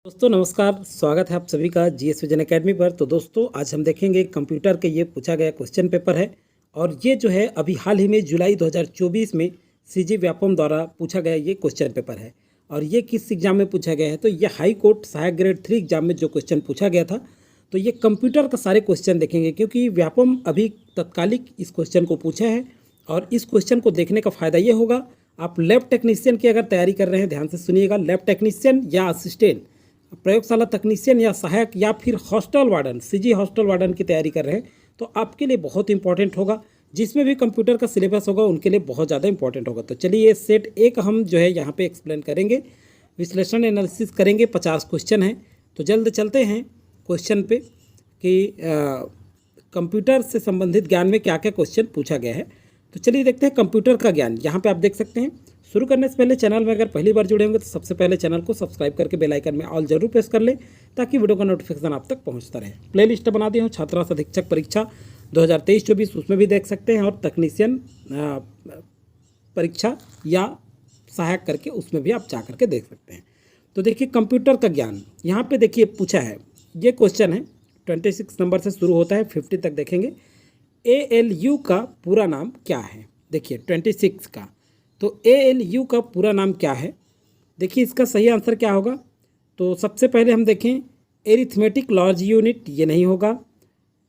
दोस्तों नमस्कार, स्वागत है आप सभी का जीएस विजन एकेडमी पर। तो दोस्तों आज हम देखेंगे कंप्यूटर के ये पूछा गया क्वेश्चन पेपर है और ये जो है अभी हाल ही में जुलाई 2024 में सीजी व्यापम द्वारा पूछा गया ये क्वेश्चन पेपर है। और ये किस एग्जाम में पूछा गया है, तो ये हाई कोर्ट सहायक ग्रेड 3 एग्जाम में जो क्वेश्चन पूछा गया था। तो ये कंप्यूटर का सारे क्वेश्चन देखेंगे क्योंकि व्यापम अभी तत्कालिक इस क्वेश्चन को पूछा है। और इस क्वेश्चन को देखने का फ़ायदा ये होगा, आप लैब टेक्नीशियन की अगर तैयारी कर रहे हैं, ध्यान से सुनिएगा, लैब टेक्नीशियन या असिस्टेंट, प्रयोगशाला तकनीशियन या सहायक या फिर hostel warden, CG hostel warden की तैयारी कर रहे हैं तो आपके लिए बहुत इंपॉर्टेंट होगा। जिसमें भी कंप्यूटर का सिलेबस होगा उनके लिए बहुत ज़्यादा इंपॉर्टेंट होगा। तो चलिए सेट एक हम जो है यहाँ पे एक्सप्लेन करेंगे, विश्लेषण एनालिसिस करेंगे। 50 क्वेश्चन हैं। तो जल्द चलते हैं क्वेश्चन पे कि कंप्यूटर से संबंधित ज्ञान में क्या क्या क्वेश्चन पूछा गया है। तो चलिए देखते हैं कंप्यूटर का ज्ञान। यहाँ पे आप देख सकते हैं। शुरू करने से पहले चैनल में अगर पहली बार जुड़े होंगे तो सबसे पहले चैनल को सब्सक्राइब करके बेल आइकन में ऑल जरूर प्रेस कर लें ताकि वीडियो का नोटिफिकेशन आप तक पहुंचता रहे। प्लेलिस्ट बना दी हूँ छात्रावास अधीक्षक परीक्षा 2023-24, उसमें भी देख सकते हैं, और तकनीशियन परीक्षा या सहायक करके उसमें भी आप जा करके देख सकते हैं। तो देखिए कंप्यूटर का ज्ञान यहाँ पे देखिए पूछा है। ये क्वेश्चन है 26 नंबर से शुरू होता है, 50 तक देखेंगे। ALU का पूरा नाम क्या है? देखिए 26 का, तो ALU का पूरा नाम क्या है? देखिए इसका सही आंसर क्या होगा। तो सबसे पहले हम देखें, एरिथमेटिक लॉजिक यूनिट ये नहीं होगा,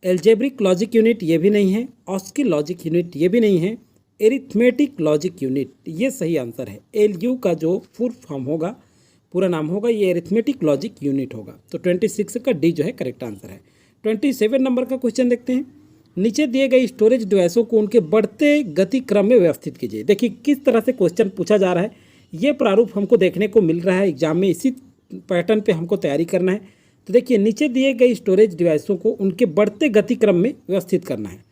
एल्जेब्रिक लॉजिक यूनिट ये भी नहीं है, ऑस्की लॉजिक यूनिट ये भी नहीं है, एरिथमेटिक लॉजिक यूनिट ये सही आंसर है। ALU का जो फुल फॉर्म होगा, पूरा नाम होगा, ये एरिथमेटिक लॉजिक यूनिट होगा। तो 26 का डी जो है करेक्ट आंसर है। 27 नंबर का क्वेश्चन देखते हैं। नीचे दिए गए स्टोरेज डिवाइसों को उनके बढ़ते गति क्रम में व्यवस्थित कीजिए। देखिए किस तरह से क्वेश्चन पूछा जा रहा है, ये प्रारूप हमको देखने को मिल रहा है एग्जाम में, इसी पैटर्न पे हमको तैयारी करना है। तो देखिए नीचे दिए गए स्टोरेज डिवाइसों को उनके बढ़ते गति क्रम में व्यवस्थित करना है।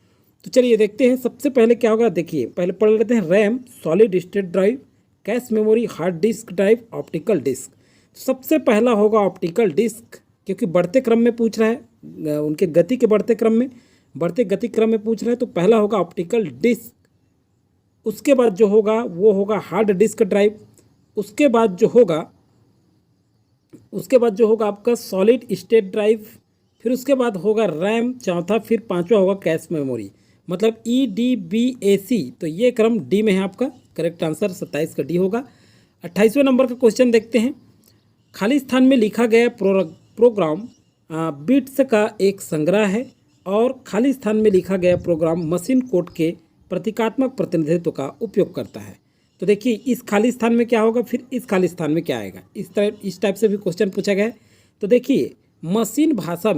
तो चलिए देखते हैं सबसे पहले क्या होगा। देखिए पहले पढ़ लेते हैं, RAM, solid state drive, cache memory, hard disk drive, optical disk. सबसे पहला होगा ऑप्टिकल डिस्क, क्योंकि बढ़ते क्रम में पूछ रहा है, उनके गति के बढ़ते गति क्रम में पूछ रहा है, तो पहला होगा ऑप्टिकल डिस्क। उसके बाद जो होगा वो होगा हार्ड डिस्क ड्राइव। उसके बाद जो होगा आपका सॉलिड स्टेट ड्राइव। फिर उसके बाद होगा रैम चौथा, फिर पांचवा होगा कैश मेमोरी, मतलब EDBAC। तो ये क्रम डी में है आपका, करेक्ट आंसर 27 का डी होगा। 28वें नंबर का क्वेश्चन देखते हैं। खाली स्थान में लिखा गया प्रोग्राम बिट्स का एक संग्रह है और खाली स्थान में लिखा गया प्रोग्राम मशीन कोड के प्रतीकात्मक प्रतिनिधित्व का उपयोग करता है। तो देखिए इस खाली स्थान में क्या होगा, फिर इस खाली स्थान में क्या आएगा, इस टाइप से भी क्वेश्चन पूछा गया है। तो देखिए मशीन भाषा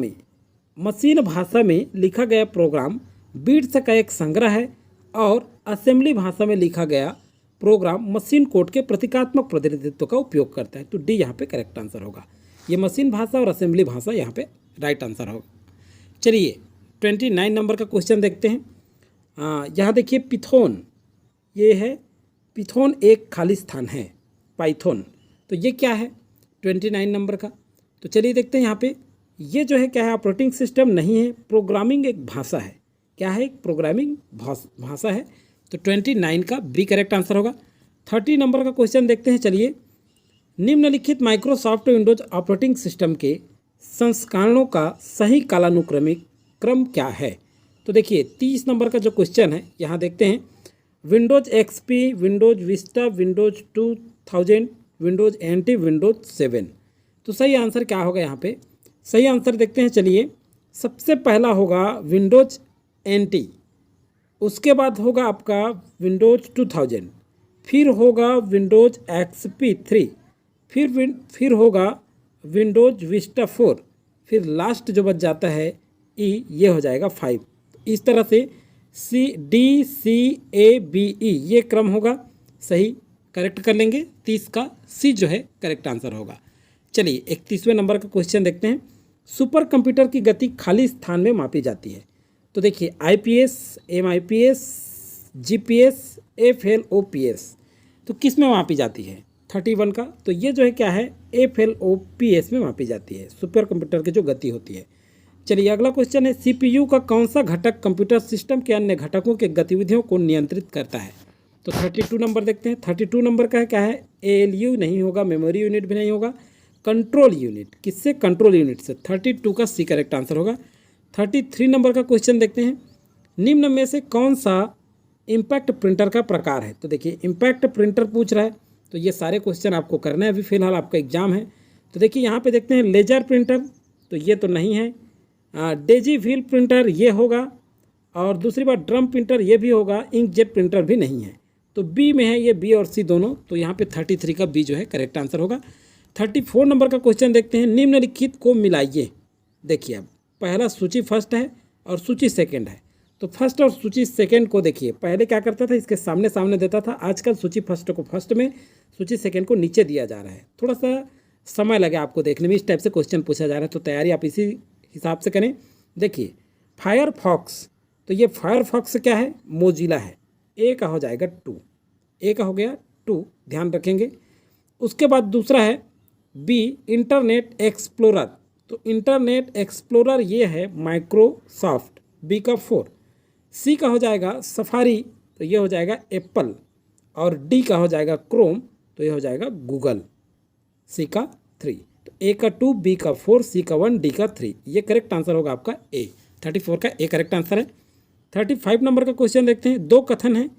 में लिखा गया प्रोग्राम बिट्स का एक संग्रह है और असेंबली भाषा में लिखा गया प्रोग्राम मशीन कोड के प्रतीकात्मक प्रतिनिधित्व का उपयोग करता है। तो डी यहाँ पे करेक्ट आंसर होगा। ये मशीन भाषा और असेंबली भाषा यहाँ पे राइट आंसर होगा। चलिए 29 नंबर का क्वेश्चन देखते हैं। यहाँ देखिए पिथोन, ये है पिथोन एक खाली स्थान है, पाइथन। तो ये क्या है 29 नंबर का। तो चलिए देखते हैं यहाँ पे, ये जो है क्या है, ऑपरेटिंग सिस्टम नहीं है, प्रोग्रामिंग एक भाषा है। क्या है? प्रोग्रामिंग भाषा है। तो 29 का बी करेक्ट आंसर होगा। 30 नंबर का क्वेश्चन देखते हैं। चलिए, निम्नलिखित माइक्रोसॉफ्ट विंडोज ऑपरेटिंग सिस्टम के संस्करणों का सही कालानुक्रमिक क्रम क्या है? तो देखिए 30 नंबर का जो क्वेश्चन है यहाँ देखते हैं, Windows XP, Windows Vista, Windows 2000, Windows NT, Windows 7। तो सही आंसर क्या होगा यहाँ पे? सही आंसर देखते हैं। चलिए सबसे पहला होगा विंडोज NT, उसके बाद होगा आपका विंडोज 2000, फिर होगा विंडोज XP 3, फिर होगा विंडोज विस्टा 4, फिर लास्ट जो बच जाता है ये हो जाएगा 5। इस तरह से CDCABE ये क्रम होगा। सही करेक्ट कर लेंगे। 30 का सी जो है करेक्ट आंसर होगा। चलिए 31वें नंबर का क्वेश्चन देखते हैं। सुपर कंप्यूटर की गति खाली स्थान में मापी जाती है। तो देखिए IPS, MIPS, GPS, FLOPS। तो किस में मापी जाती है? 31 का। तो ये जो है क्या है, FLOPS में मापी जाती है, सुपर कंप्यूटर की जो गति होती है। चलिए अगला क्वेश्चन है, CPU का कौन सा घटक कंप्यूटर सिस्टम के अन्य घटकों के गतिविधियों को नियंत्रित करता है? तो 32 नंबर देखते हैं। 32 नंबर का है क्या है, ALU नहीं होगा, मेमोरी यूनिट भी नहीं होगा, कंट्रोल यूनिट, किससे? कंट्रोल यूनिट से। 32 का सी करेक्ट आंसर होगा। 33 नंबर का क्वेश्चन देखते हैं, निम्न में से कौन सा इम्पैक्ट प्रिंटर का प्रकार है? तो देखिए इम्पैक्ट प्रिंटर पूछ रहा है, तो ये सारे क्वेश्चन आपको करना है, अभी फिलहाल आपका एग्जाम है। तो देखिए यहाँ पे देखते हैं लेजर प्रिंटर, तो ये तो नहीं है। डेजी व्हील प्रिंटर ये होगा, और दूसरी बात ड्रम प्रिंटर ये भी होगा, इंकजेट प्रिंटर भी नहीं है। तो बी में है ये, बी और सी दोनों, तो यहाँ पे 33 का बी जो है करेक्ट आंसर होगा। 34 नंबर का क्वेश्चन देखते हैं, निम्नलिखित को मिलाइए। देखिए अब पहला सूची फर्स्ट है और सूची सेकंड है, तो फर्स्ट और सूची सेकंड को देखिए, पहले क्या करता था, इसके सामने सामने देता था, आजकल सूची फर्स्ट को फर्स्ट में, सूची सेकंड को नीचे दिया जा रहा है। थोड़ा सा समय लगे आपको देखने में, इस टाइप से क्वेश्चन पूछा जा रहा है, तो तैयारी आप इसी हिसाब से करें। देखिए फायरफॉक्स, तो ये फायरफॉक्स क्या है? मोजिला है। ए का हो जाएगा 2, ए का हो गया 2, ध्यान रखेंगे। उसके बाद दूसरा है बी इंटरनेट एक्सप्लोरर, तो इंटरनेट एक्सप्लोरर ये है माइक्रोसॉफ्ट, बी का 4। सी का हो जाएगा सफारी, तो ये हो जाएगा एप्पल, और डी का हो जाएगा क्रोम, तो ये हो जाएगा गूगल, सी का 3। तो ए का 2, बी का 4, सी का 1, डी का 3, ये करेक्ट आंसर होगा आपका ए। 34 का ए करेक्ट आंसर है। 35 नंबर का क्वेश्चन देखते हैं, दो कथन हैं,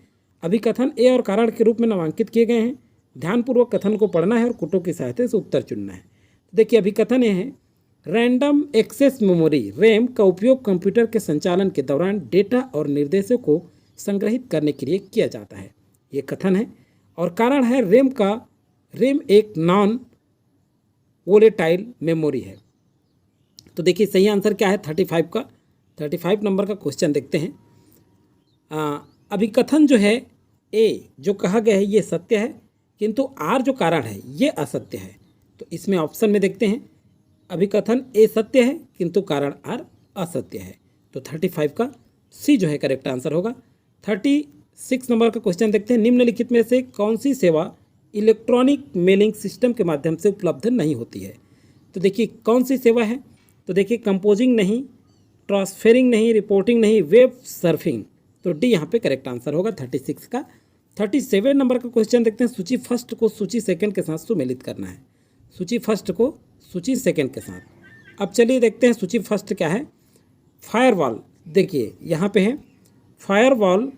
अभिकथन ए और कारण के रूप में नामांकित किए गए हैं, ध्यानपूर्वक कथन को पढ़ना है और कुटों की सहायता से उत्तर चुनना है। तो देखिए अभिकथन ये है, रैंडम एक्सेस मेमोरी रैम का उपयोग कंप्यूटर के संचालन के दौरान डेटा और निर्देशों को संग्रहित करने के लिए किया जाता है, ये कथन है। और कारण है रैम एक नॉन वोलेटाइल मेमोरी है। तो देखिए सही आंसर क्या है 35 का। 35 नंबर का क्वेश्चन देखते हैं, अभिकथन जो है ए जो कहा गया है ये सत्य है, किंतु आर जो कारण है ये असत्य है। तो इसमें ऑप्शन में देखते हैं, अभिकथन ए सत्य है किंतु कारण आर असत्य है, तो 35 का सी जो है करेक्ट आंसर होगा। 36 नंबर का क्वेश्चन देखते हैं, निम्नलिखित में से कौन सी सेवा इलेक्ट्रॉनिक मेलिंग सिस्टम के माध्यम से उपलब्ध नहीं होती है? तो देखिए कौन सी सेवा है? तो देखिए कंपोजिंग नहीं, ट्रांसफेरिंग नहीं, रिपोर्टिंग नहीं, वेब सर्फिंग, तो डी यहाँ पे करेक्ट आंसर होगा 36 का। 37 नंबर का क्वेश्चन देखते हैं, सूची फर्स्ट को सूची सेकंड के साथ सुमेलित करना है, सूची फर्स्ट को सूची सेकंड के साथ। अब चलिए देखते हैं सूची फर्स्ट क्या है। फायरवॉल, देखिए यहाँ पे है फायरवॉल,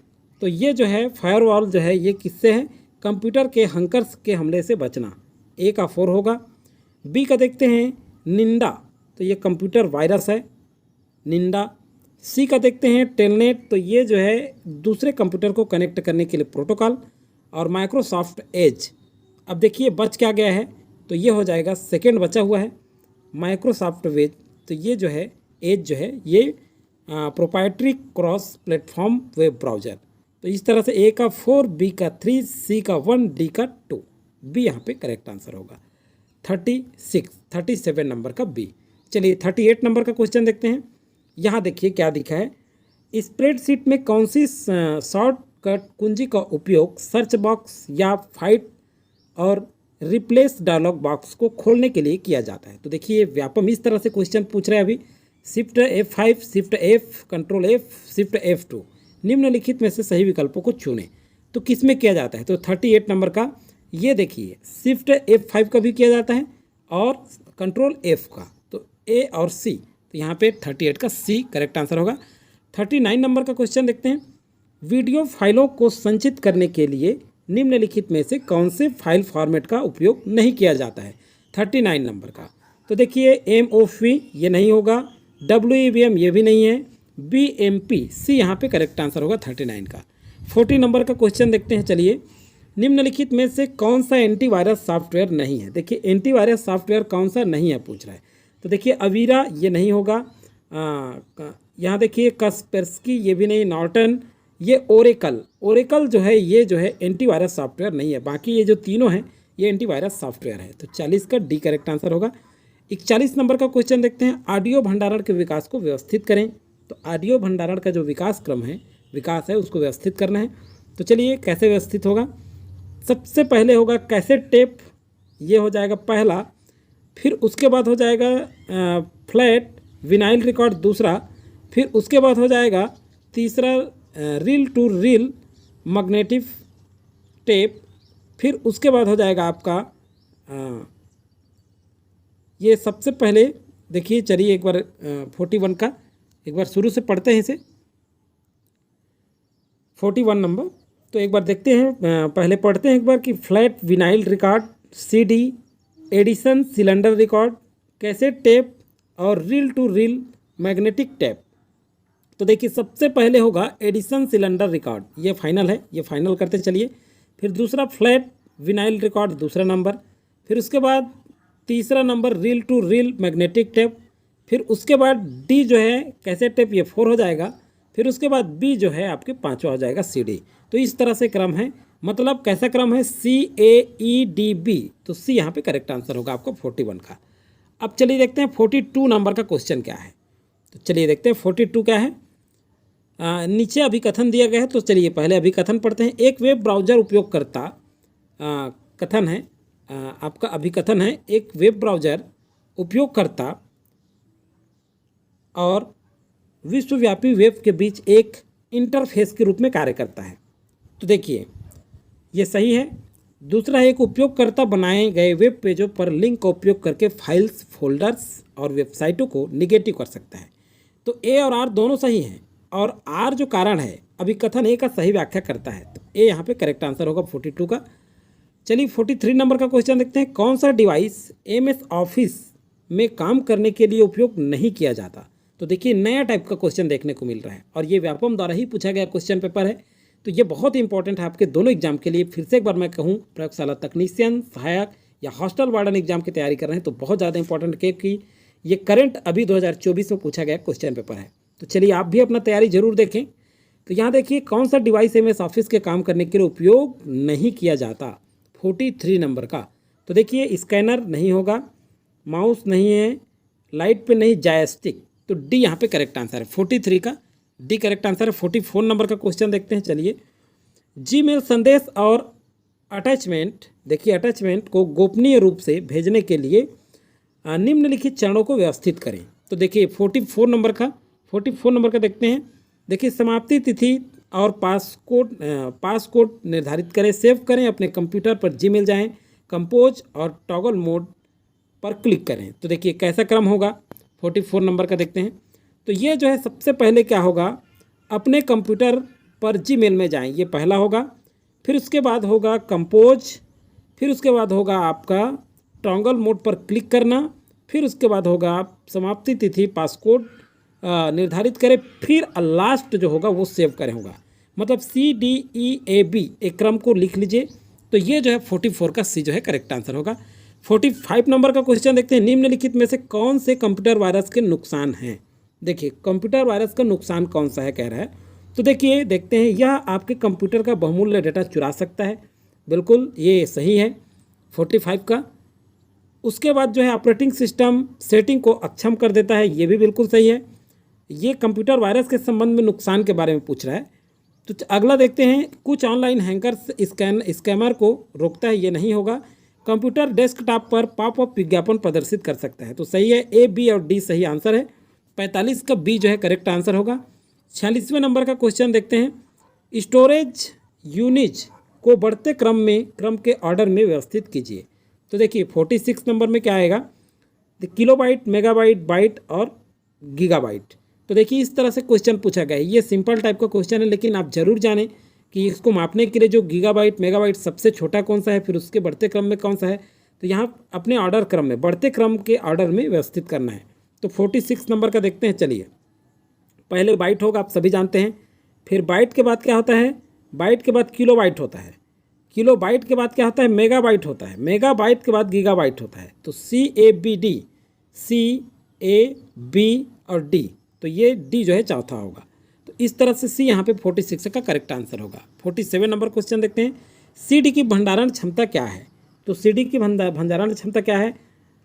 तो ये जो है फायरवॉल जो है ये किससे है? कंप्यूटर के हैकर्स के हमले से बचना, ए का 4 होगा। बी का देखते हैं निंदा, तो ये कंप्यूटर वायरस है, निंदा। सी का देखते हैं टेलनेट, तो ये जो है दूसरे कंप्यूटर को कनेक्ट करने के लिए प्रोटोकॉल। और माइक्रोसॉफ्ट एज, अब देखिए बच क्या गया है, तो ये हो जाएगा सेकंड बचा हुआ है माइक्रोसॉफ्ट वेज, तो ये जो है एज जो है ये proprietary cross platform web browser. तो इस तरह से ए का 4, बी का 3, सी का 1, डी का 2, बी यहाँ पे करेक्ट आंसर होगा 37 नंबर का बी। चलिए 38 नंबर का क्वेश्चन देखते हैं, यहाँ देखिए क्या दिखा है, स्प्रेडशीट में कौन सी शॉर्टकट कुंजी का उपयोग सर्च बॉक्स या फाइट और रिप्लेस डायलॉग बॉक्स को खोलने के लिए किया जाता है? तो देखिए व्यापम इस तरह से क्वेश्चन पूछ रहे हैं अभी, shift F5, shift F, control F, shift F2, निम्नलिखित में से सही विकल्पों को चुनें। तो किस में किया जाता है? तो 38 नंबर का ये देखिए शिफ्ट F5 का भी किया जाता है और कंट्रोल F का, तो ए और सी, तो यहाँ पे 38 का सी करेक्ट आंसर होगा। 39 नंबर का क्वेश्चन देखते हैं, वीडियो फाइलों को संचित करने के लिए निम्नलिखित में से कौन से फाइल फॉर्मेट का उपयोग नहीं किया जाता है? 39 नंबर का, तो देखिए MOV ये नहीं होगा, WEVM ये भी नहीं है, BMP सी यहाँ पे करेक्ट आंसर होगा 39 का। 40 नंबर का क्वेश्चन देखते हैं, चलिए निम्नलिखित में से कौन सा एंटीवायरस सॉफ्टवेयर नहीं है? देखिए एंटीवायरस सॉफ्टवेयर कौन सा नहीं है पूछ रहा है, तो देखिए अवीरा ये नहीं होगा, यहाँ देखिए कास्पेर्स्की ये भी नहीं, नॉर्टन, ये ओरेकल जो है ये जो है एंटीवायरस सॉफ्टवेयर नहीं है, बाकी ये जो तीनों हैं ये एंटीवायरस सॉफ्टवेयर है, तो 40 का डी करेक्ट आंसर होगा। 41 नंबर का क्वेश्चन देखते हैं, ऑडियो भंडारण के विकास को व्यवस्थित करें। तो ऑडियो भंडारण का जो विकास है उसको व्यवस्थित करना है। तो चलिए कैसे व्यवस्थित होगा, सबसे पहले होगा कैसेट टेप, ये हो जाएगा पहला, फिर उसके बाद हो जाएगा फ्लैट विनाइल रिकॉर्ड दूसरा, फिर उसके बाद हो जाएगा तीसरा reel to reel magnetic tape, फिर उसके बाद हो जाएगा आपका ये सबसे पहले देखिए, चलिए एक बार 41 का एक बार शुरू से पढ़ते हैं इसे। 41 नंबर तो एक बार देखते हैं, पहले पढ़ते हैं एक बार कि flat vinyl record, CD, Edison cylinder record, cassette tape और reel to reel magnetic tape. तो देखिए सबसे पहले होगा एडिसन सिलेंडर रिकॉर्ड, ये फाइनल है, ये फाइनल करते चलिए। फिर दूसरा फ्लैट विनाइल रिकॉर्ड दूसरा नंबर, फिर उसके बाद तीसरा number reel to reel magnetic tape, फिर उसके बाद डी जो है कैसेट टेप, ये 4 हो जाएगा। फिर उसके बाद बी जो है आपके 5वां हो जाएगा सीडी। तो इस तरह से क्रम है, मतलब कैसा क्रम है CAEDB। तो सी यहाँ पे करेक्ट आंसर होगा आपको 41 का। अब चलिए देखते हैं 42 नंबर का क्वेश्चन क्या है। तो चलिए देखते हैं 42 क्या है। नीचे अभिकथन दिया गया है, तो चलिए पहले अभिकथन पढ़ते हैं। एक वेब ब्राउज़र उपयोगकर्ता कथन है, आपका अभिकथन है, एक वेब ब्राउज़र उपयोगकर्ता और विश्वव्यापी वेब के बीच एक इंटरफेस के रूप में कार्य करता है। तो देखिए ये सही है। दूसरा है, एक उपयोगकर्ता बनाए गए वेब पेजों पर लिंक का उपयोग करके फाइल्स, फोल्डर्स और वेबसाइटों को निगेटिव कर सकता है। तो ए और आर दोनों सही हैं, और आर जो कारण है अभिकथन ए का सही व्याख्या करता है। तो ए यहाँ पे करेक्ट आंसर होगा 42 का। चलिए 43 नंबर का क्वेश्चन देखते हैं। कौन सा डिवाइस MS ऑफिस में काम करने के लिए उपयोग नहीं किया जाता। तो देखिए नया टाइप का क्वेश्चन देखने को मिल रहा है, और ये व्यापम द्वारा ही पूछा गया क्वेश्चन पेपर है। तो ये बहुत इंपॉर्टेंट है आपके दोनों एग्जाम के लिए। फिर से एक बार मैं कहूँ, प्रयोगशाला तकनीशियन, सहायक या हॉस्टल वार्डन एग्जाम की तैयारी कर रहे हैं तो बहुत ज़्यादा इंपॉर्टेंट, क्योंकि ये करंट अभी 2024 में पूछा गया क्वेश्चन पेपर है। तो चलिए आप भी अपना तैयारी जरूर देखें। तो यहाँ देखिए कौन सा डिवाइस MS ऑफिस के काम करने के लिए उपयोग नहीं किया जाता, 43 नंबर का। तो देखिए स्कैनर नहीं होगा, माउस नहीं है, लाइट पे नहीं, जॉयस्टिक। तो डी यहाँ पे करेक्ट आंसर है, 43 का डी करेक्ट आंसर है। 44 नंबर का क्वेश्चन देखते हैं। चलिए जीमेल संदेश और अटैचमेंट, देखिए अटैचमेंट को गोपनीय रूप से भेजने के लिए निम्नलिखित चरणों को व्यवस्थित करें। तो देखिए 44 नंबर का देखते हैं। देखिए समाप्ति तिथि और पासकोड निर्धारित करें, सेव करें, अपने कंप्यूटर पर जीमेल जाएं, कंपोज और टॉगल मोड पर क्लिक करें। तो देखिए कैसा क्रम होगा, 44 नंबर का देखते हैं। तो ये जो है सबसे पहले क्या होगा, अपने कंप्यूटर पर जीमेल में जाएं, ये पहला होगा। फिर उसके बाद होगा कंपोज, फिर उसके बाद होगा आपका टॉगल मोड पर क्लिक करना, फिर उसके बाद होगा समाप्ति तिथि, पासकोड निर्धारित करें, फिर लास्ट जो होगा वो सेव करें होगा। मतलब CDEAB एक क्रम को लिख लीजिए। तो ये जो है 44 का सी जो है करेक्ट आंसर होगा। 45 नंबर का क्वेश्चन देखते हैं। निम्नलिखित में से कौन से कंप्यूटर वायरस के नुकसान हैं। देखिए कंप्यूटर वायरस का नुकसान कौन सा है कह रहा है। तो देखिए देखते हैं, यह आपके कंप्यूटर का बहुमूल्य डेटा चुरा सकता है, बिल्कुल ये सही है 45 का। उसके बाद जो है ऑपरेटिंग सिस्टम सेटिंग को अक्षम कर देता है, ये भी बिल्कुल सही है। ये कंप्यूटर वायरस के संबंध में नुकसान के बारे में पूछ रहा है। तो अगला देखते हैं, कुछ ऑनलाइन हैंकर्स स्कैमर को रोकता है, ये नहीं होगा। कंप्यूटर डेस्कटॉप पर पॉपअप विज्ञापन प्रदर्शित कर सकता है, तो सही है, A, B और D सही आंसर है। 45 का B जो है करेक्ट आंसर होगा। 46वें नंबर का क्वेश्चन देखते हैं। स्टोरेज यूनिट को बढ़ते क्रम के ऑर्डर में व्यवस्थित कीजिए। तो देखिए 46 नंबर में क्या आएगा, किलोबाइट, मेगाबाइट, बाइट और गीगाबाइट। तो देखिए इस तरह से क्वेश्चन पूछा गया है। ये सिंपल टाइप का क्वेश्चन है, लेकिन आप जरूर जानें कि इसको मापने के लिए जो गीगाबाइट, मेगाबाइट सबसे छोटा कौन सा है, फिर उसके बढ़ते क्रम में कौन सा है। तो यहाँ अपने ऑर्डर क्रम में, बढ़ते क्रम के ऑर्डर में व्यवस्थित करना है। तो 46 नंबर का देखते हैं। चलिए पहले बाइट होगा, आप सभी जानते हैं। फिर बाइट के बाद क्या होता है, बाइट के बाद किलोबाइट होता है, किलोबाइट के बाद क्या होता है, मेगाबाइट होता है, मेगाबाइट के बाद गीगाबाइट होता है। तो CABD, CAB और D, तो ये D जो है चौथा होगा। तो इस तरह से C यहाँ पे 46 का करेक्ट आंसर होगा। 47 नंबर क्वेश्चन देखते हैं। CD की भंडारण क्षमता क्या है। तो CD की भंडारण क्षमता क्या है,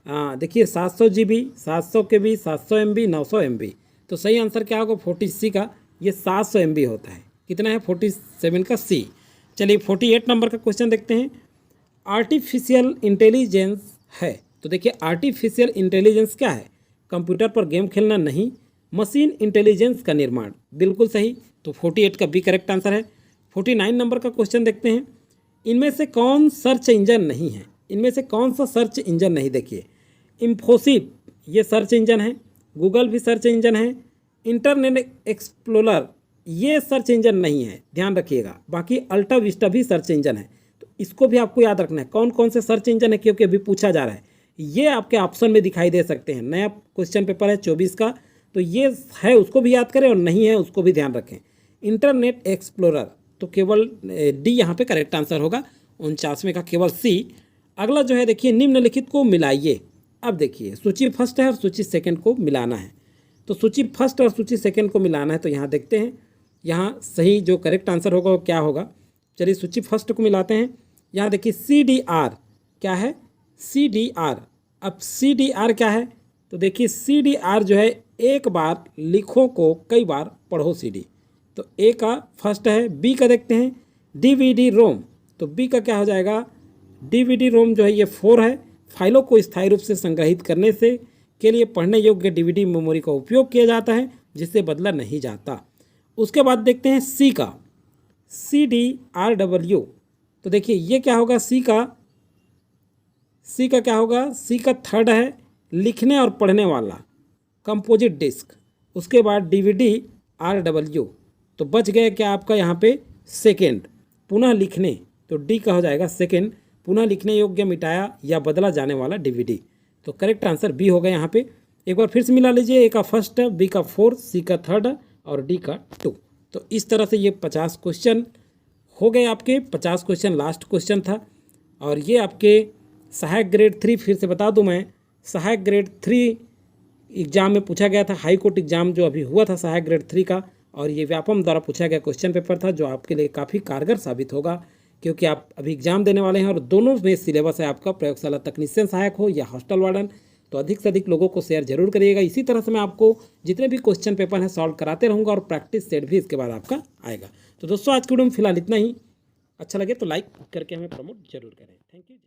देखिए 700 GB, 700 KB, 700 MB, 900 MB। तो सही आंसर क्या होगा 40C का, ये 700 MB होता है। कितना है 47 का C। चलिए 48 नंबर का क्वेश्चन देखते हैं। आर्टिफिशियल इंटेलिजेंस है। तो देखिए आर्टिफिशियल इंटेलिजेंस क्या है, कंप्यूटर पर गेम खेलना नहीं, मशीन इंटेलिजेंस का निर्माण, बिल्कुल सही। तो 48 का B करेक्ट आंसर है। 49 नंबर का क्वेश्चन देखते हैं। इनमें से कौन सर्च इंजन नहीं है, इनमें से कौन सा सर्च इंजन नहीं। देखिए इन्फोसिस ये सर्च इंजन है, गूगल भी सर्च इंजन है, इंटरनेट एक्सप्लोरर ये सर्च इंजन नहीं है, ध्यान रखिएगा। बाकी अल्टा विस्टा भी सर्च इंजन है, तो इसको भी आपको याद रखना है कौन कौन से सर्च इंजन है, क्योंकि अभी पूछा जा रहा है। ये आपके ऑप्शन में दिखाई दे सकते हैं। नया क्वेश्चन पेपर है 24 का, तो ये है उसको भी याद करें और नहीं है उसको भी ध्यान रखें। इंटरनेट एक्सप्लोरर तो केवल डी यहाँ पे करेक्ट आंसर होगा, 49वें का केवल सी। अगला जो है देखिए, निम्नलिखित को मिलाइए। अब देखिए सूची फर्स्ट है और सूची सेकंड को मिलाना है, तो सूची फर्स्ट और सूची सेकंड को मिलाना है। तो यहाँ देखते हैं, यहाँ सही जो करेक्ट आंसर होगा वो क्या होगा। चलिए सूची फर्स्ट को मिलाते हैं। यहाँ देखिए CDR क्या है, CDR। अब CDR क्या है, तो देखिए CDR जो है एक बार लिखो को कई बार पढ़ो CD, तो ए का फर्स्ट है। बी का देखते हैं DVD रोम, तो बी का क्या हो जाएगा, DVD रोम जो है ये 4 है। फाइलों को स्थायी रूप से संग्रहित करने से के लिए पढ़ने योग्य DVD मेमोरी का उपयोग किया जाता है, जिससे बदला नहीं जाता। उसके बाद देखते हैं सी का, CDRW, तो देखिए ये क्या होगा, सी का क्या होगा, सी का थर्ड है लिखने और पढ़ने वाला कंपोजिट डिस्क। उसके बाद DVDRW, तो बच गया क्या आपका यहाँ पे सेकेंड पुनः लिखने, तो डी का हो जाएगा सेकेंड पुनः लिखने योग्य मिटाया या बदला जाने वाला DVD। तो करेक्ट आंसर बी होगा यहाँ पे। एक बार फिर से मिला लीजिए, ए का फर्स्ट है, बी का 4, सी का थर्ड और डी का 2। तो इस तरह से ये 50 क्वेश्चन हो गए आपके। 50 क्वेश्चन लास्ट क्वेश्चन था, और ये आपके सहायक ग्रेड 3, फिर से बता दूं मैं, सहायक ग्रेड 3 एग्जाम में पूछा गया था। हाई कोर्ट एग्जाम जो अभी हुआ था सहायक ग्रेड 3 का, और ये व्यापम द्वारा पूछा गया क्वेश्चन पेपर था, जो आपके लिए काफ़ी कारगर साबित होगा, क्योंकि आप अभी एग्जाम देने वाले हैं और दोनों में सिलेबस है आपका, प्रयोगशाला तकनीशियन सहायक हो या हॉस्टल वार्डन। तो अधिक से अधिक लोगों को शेयर जरूर करिएगा। इसी तरह से मैं आपको जितने भी क्वेश्चन पेपर हैं सॉल्व कराते रहूँगा, और प्रैक्टिस सेट भी इसके बाद आपका आएगा। तो दोस्तों आज की वीडियो में फिलहाल इतना ही। अच्छा लगे तो लाइक करके हमें प्रमोट जरूर करें। Thank you.